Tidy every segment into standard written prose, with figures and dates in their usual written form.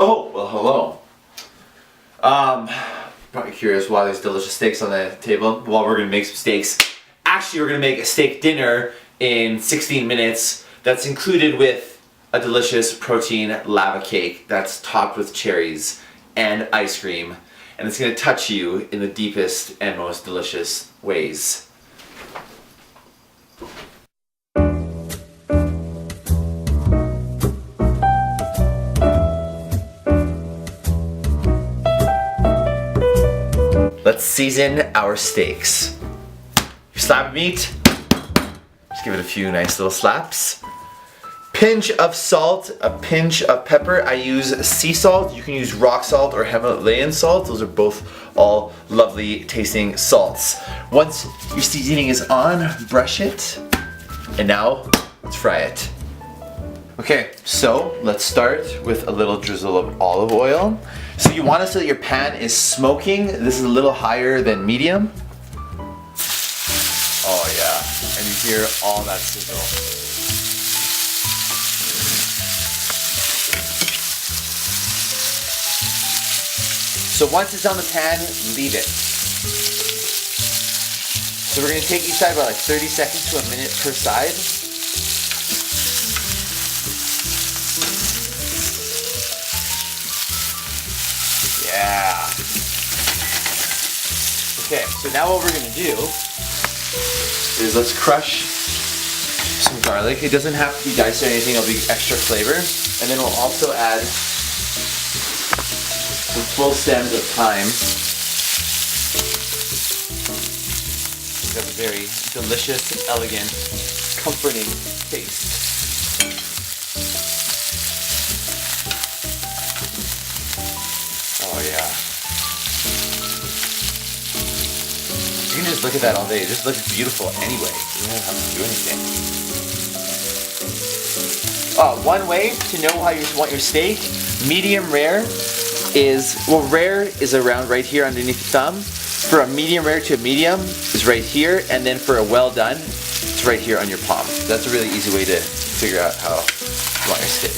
Oh, well, hello. Probably curious why there's delicious steaks on the table. Well, we're gonna make some steaks. Actually, we're gonna make a steak dinner in 16 minutes that's included with a delicious protein lava cake that's topped with cherries and ice cream. And it's gonna touch you in the deepest and most delicious ways. Let's season our steaks. Your slab of meat, just give it a few nice little slaps. Pinch of salt, a pinch of pepper. I use sea salt. You can use rock salt or Himalayan salt. Those are both all lovely tasting salts. Once your seasoning is on, brush it. And now, let's fry it. Okay, so let's start with a little drizzle of olive oil. So you want it so that your pan is smoking. This is a little higher than medium. Oh yeah, and you hear all that sizzle. So once it's on the pan, leave it. So we're gonna take each side about like 30 seconds to a minute per side. Yeah. Okay, so now what we're gonna do is let's crush some garlic. It doesn't have to be diced or anything, it'll be extra flavor. And then we'll also add some full stems of thyme. It's got a very delicious, elegant, comforting taste. Oh yeah. You can just look at that all day. It just looks beautiful anyway. You don't have to do anything. One way to know how you want your steak, medium rare is, well, rare is around right here underneath the thumb. For a medium rare to a medium is right here, and then for a well done, it's right here on your palm. That's a really easy way to figure out how you want your steak.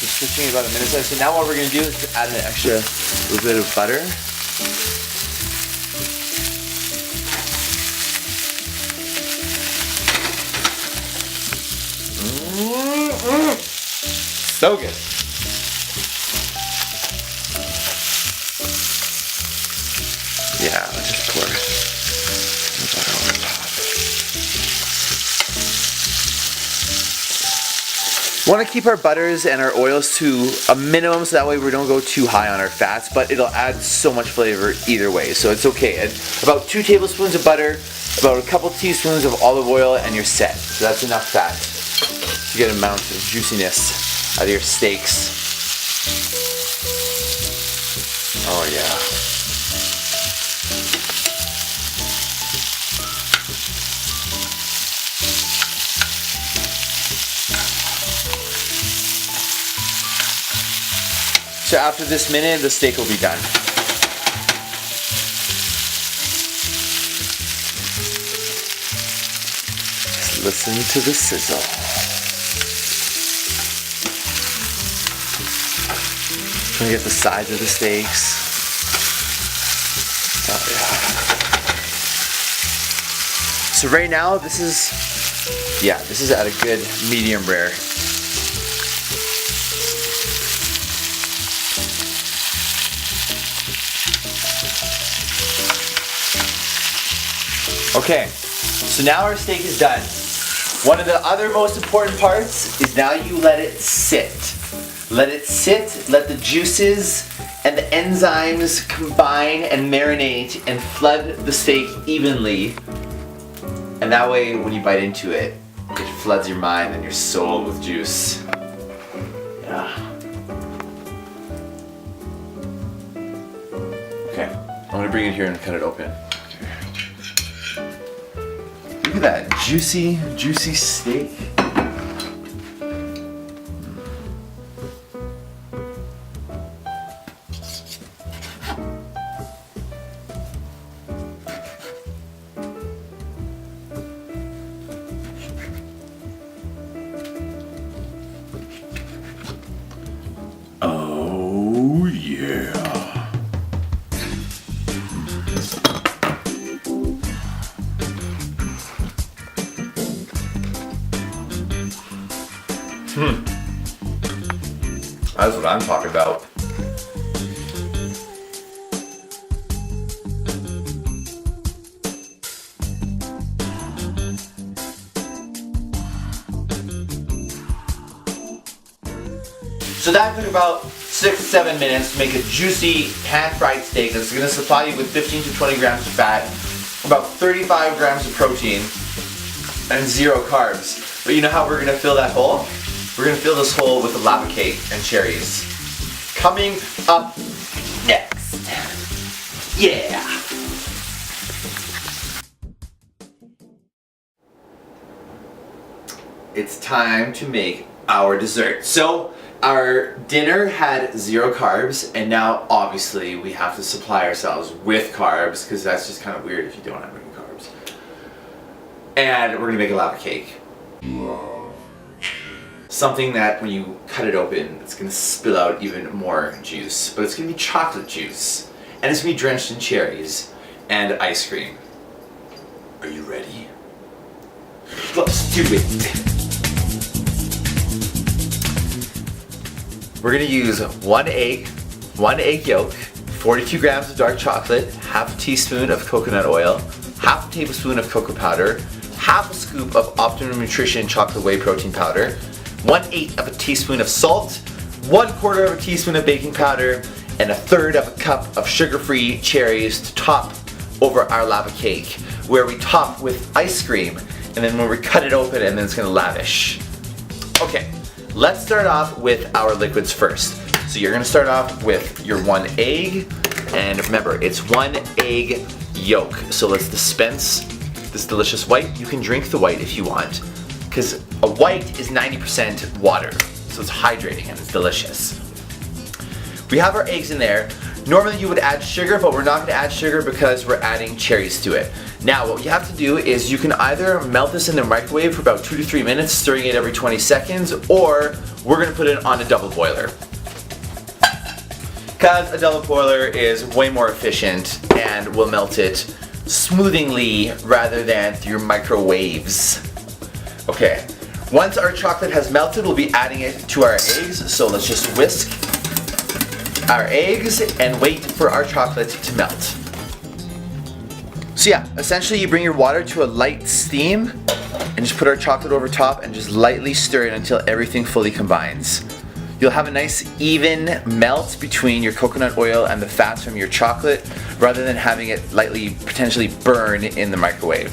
Just switching about a minute. So now what we're going to do is add an extra little bit of butter. So good. Yeah, let's just pour butter on top. We want to keep our butters and our oils to a minimum so that way we don't go too high on our fats, but it'll add so much flavor either way, so it's okay. And about 2 tablespoons of butter, about a couple teaspoons of olive oil, and you're set. So that's enough fat to get an amount of juiciness out of your steaks. Oh yeah. So after this minute, the steak will be done. Just listen to the sizzle. Trying to get the sides of the steaks. Oh yeah. So right now, this is at a good medium rare. Okay, so now our steak is done. One of the other most important parts is now you let it sit. Let it sit, let the juices and the enzymes combine and marinate and flood the steak evenly. And that way, when you bite into it, it floods your mind and your soul with juice. Yeah. Okay, I'm gonna bring it here and cut it open. Look at that juicy, juicy steak. That's what I'm talking about. So that took about 6-7 minutes to make a juicy pan-fried steak that's going to supply you with 15 to 20 grams of fat, about 35 grams of protein, and 0 carbs. But you know how we're going to fill that hole? We're going to fill this hole with a lava cake and cherries. Coming up next. Yeah! It's time to make our dessert. So, our dinner had 0 carbs, and now obviously we have to supply ourselves with carbs because that's just kind of weird if you don't have any carbs. And we're gonna make a lava cake. Something that when you cut it open, it's gonna spill out even more juice, but it's gonna be chocolate juice, and it's gonna be drenched in cherries and ice cream. Are you ready? Let's do it. We're gonna use 1 egg yolk, 42 grams of dark chocolate, half a teaspoon of coconut oil, half a tablespoon of cocoa powder, half a scoop of Optimum Nutrition chocolate whey protein powder, 1/8 of a teaspoon of salt, 1/4 of a teaspoon of baking powder, and 1/3 of a cup of sugar-free cherries to top over our lava cake, where we top with ice cream, and then when we cut it open, and then it's gonna lavish. Okay. Let's start off with our liquids first. So you're gonna start off with your 1 egg, and remember, it's 1 egg yolk. So let's dispense this delicious white. You can drink the white if you want, because a white is 90% water, so it's hydrating and it's delicious. We have our eggs in there. Normally you would add sugar, but we're not gonna add sugar because we're adding cherries to it. Now what you have to do is you can either melt this in the microwave for about 2 to 3 minutes, stirring it every 20 seconds, or we're gonna put it on a double boiler. Because a double boiler is way more efficient and will melt it smoothly rather than through microwaves. Okay, once our chocolate has melted, we'll be adding it to our eggs, so let's just whisk our eggs and wait for our chocolate to melt. So yeah, essentially you bring your water to a light steam and just put our chocolate over top and just lightly stir it until everything fully combines. You'll have a nice even melt between your coconut oil and the fats from your chocolate rather than having it lightly potentially burn in the microwave.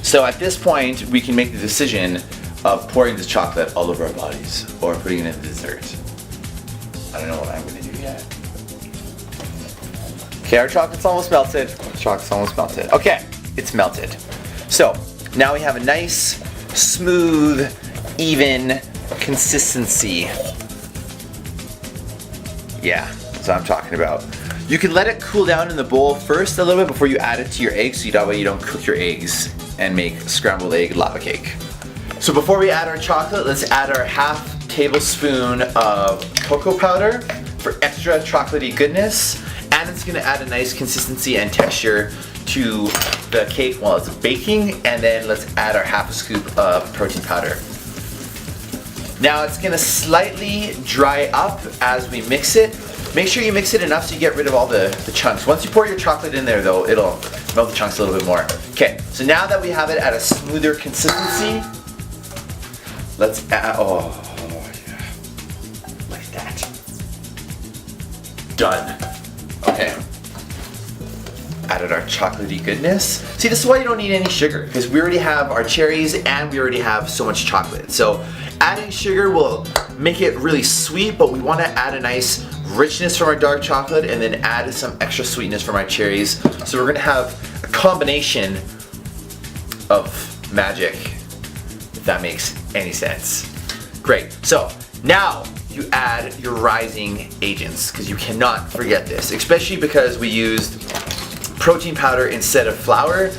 So at this point we can make the decision of pouring this chocolate all over our bodies or putting it in the dessert. I don't know what I'm gonna do yet. Okay, our chocolate's almost melted. Okay, it's melted. So, now we have a nice, smooth, even consistency. Yeah, that's what I'm talking about. You can let it cool down in the bowl first a little bit before you add it to your eggs, so that way you don't cook your eggs and make scrambled egg lava cake. So before we add our chocolate, let's add our half tablespoon of cocoa powder for extra chocolatey goodness, and it's gonna add a nice consistency and texture to the cake while it's baking. And then let's add our half a scoop of protein powder. Now it's gonna slightly dry up as we mix it. Make sure you mix it enough so you get rid of all the chunks. Once you pour your chocolate in there though, it'll melt the chunks a little bit more. Okay, so now that we have it at a smoother consistency, let's add, oh yeah, like that. Done. Okay. Added our chocolatey goodness. See, this is why you don't need any sugar, because we already have our cherries and we already have so much chocolate. So adding sugar will make it really sweet, but we want to add a nice richness from our dark chocolate and then add some extra sweetness from our cherries. So we're going to have a combination of magic, if that makes any sense. Great. So now you add your rising agents, because you cannot forget this, especially because we used protein powder instead of flour.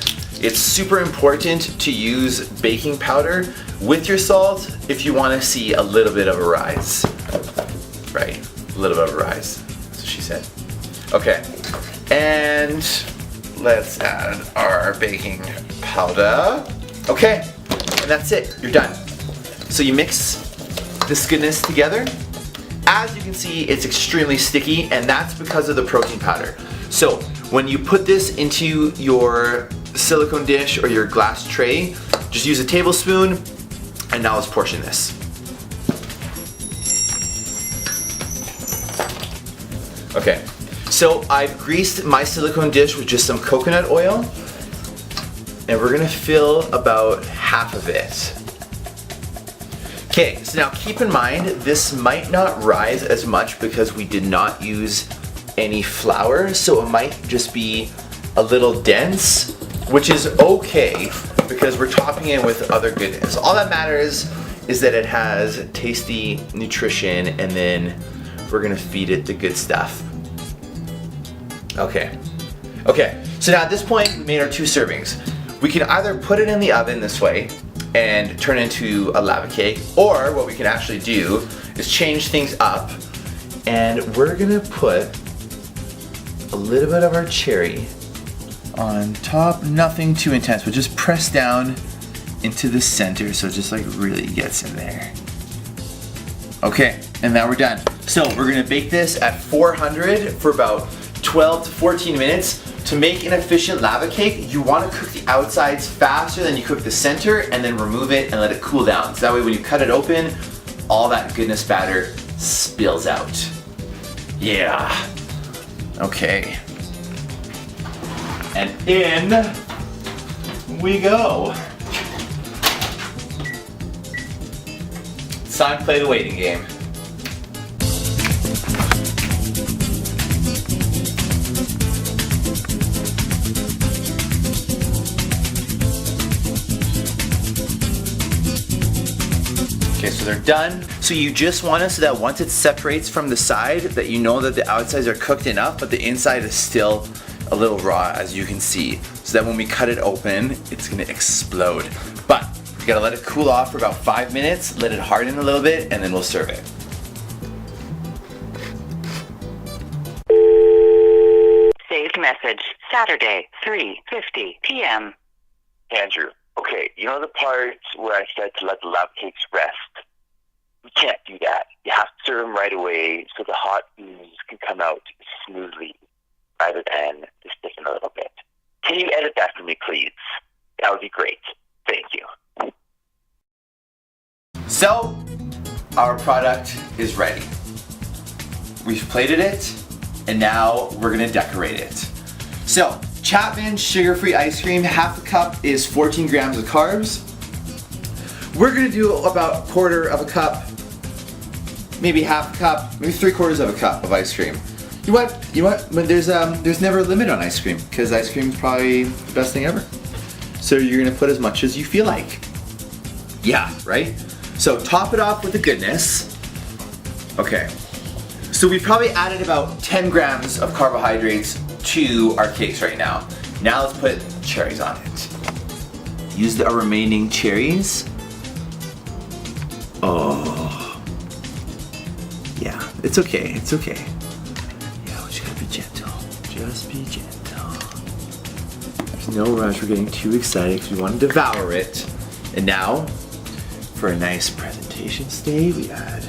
It's super important to use baking powder with your salt if you want to see a little bit of a rise. Right, a little bit of a rise, that's what she said. Okay, and let's add our baking powder. Okay, and that's it, you're done. So you mix this goodness together. As you can see, it's extremely sticky, and that's because of the protein powder. So when you put this into your silicone dish or your glass tray, just use a tablespoon, and now let's portion this. Okay, so I've greased my silicone dish with just some coconut oil, and we're gonna fill about half of it. Okay, so now keep in mind, this might not rise as much because we did not use any flour, so it might just be a little dense, which is okay because we're topping it with other goodness. All that matters is that it has tasty nutrition, and then we're gonna feed it the good stuff. Okay, so now at this point, we made our 2 servings. We can either put it in the oven this way and turn it into a lava cake, or what we can actually do is change things up, and we're gonna put a little bit of our cherry on top. Nothing too intense, but just press down into the center so it just like really gets in there. Okay, and now we're done. So we're gonna bake this at 400 for about 12 to 14 minutes. To make an efficient lava cake, you want to cook the outsides faster than you cook the center, and then remove it and let it cool down. So that way when you cut it open, all that goodness batter spills out. Yeah. Okay. And in we go. It's time to play the waiting game. Okay, so they're done. So you just want it so that once it separates from the side, that you know that the outsides are cooked enough, but the inside is still a little raw, as you can see. So that when we cut it open, it's gonna explode. But you gotta let it cool off for about 5 minutes, let it harden a little bit, and then we'll serve it. Saved message, Saturday, 3:50 p.m. Andrew, okay, you know the part where I said to let the lava cakes rest? We can't do that. You have to serve them right away so the hot ooze can come out smoothly rather than to stiffen a little bit. Can you edit that for me, please? That would be great. Thank you. So, our product is ready. We've plated it, and now we're gonna decorate it. So, Chapman sugar-free ice cream, half a cup is 14 grams of carbs. We're gonna do about 1/4 of a cup, maybe half a cup, maybe 3/4 of a cup of ice cream. You know what? But there's never a limit on ice cream, because ice cream is probably the best thing ever. So you're gonna put as much as you feel like. Yeah, right? So top it off with the goodness. Okay. So we've probably added about 10 grams of carbohydrates to our cakes right now. Now let's put cherries on it. Use our remaining cherries. Oh. Yeah, it's okay, it's okay. Yeah, we just gotta be gentle. Just be gentle. There's no rush, we're getting too excited because we want to devour it. And now, for a nice presentation state, we add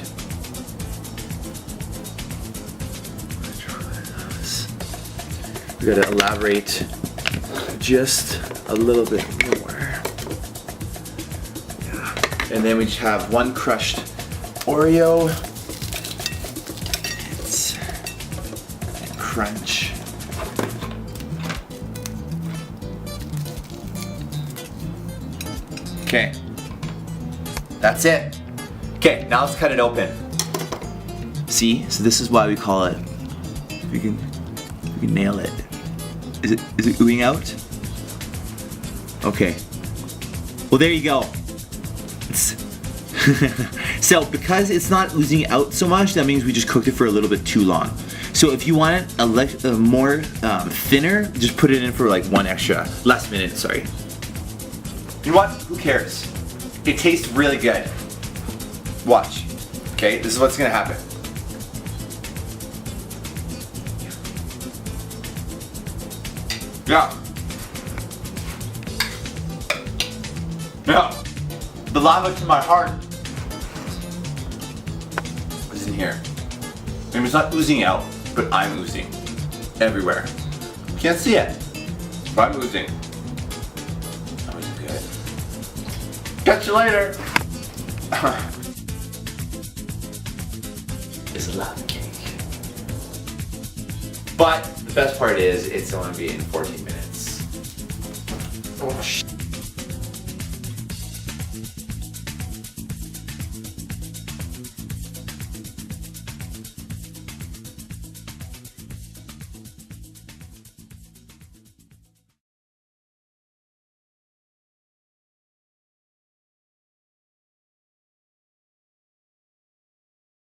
we gotta elaborate just a little bit more. Yeah. And then we just have 1 crushed Oreo. And crunch. Okay. That's it. Okay, now let's cut it open. See? So this is why we call it. We can nail it. Is it oohing out? Okay. Well, there you go. So because it's not oozing out so much, that means we just cooked it for a little bit too long. So if you want it a more thinner, just put it in for like less minute, sorry. You know what? Who cares? It tastes really good. Watch. Okay, this is what's gonna happen. Yeah. Yeah. The lava to my heart. in here. Maybe it's not oozing out, but I'm oozing everywhere. Can't see it, but I'm oozing. That was good. Catch you later. It's a lava cake. But the best part is it's only be in 14 minutes. Oh,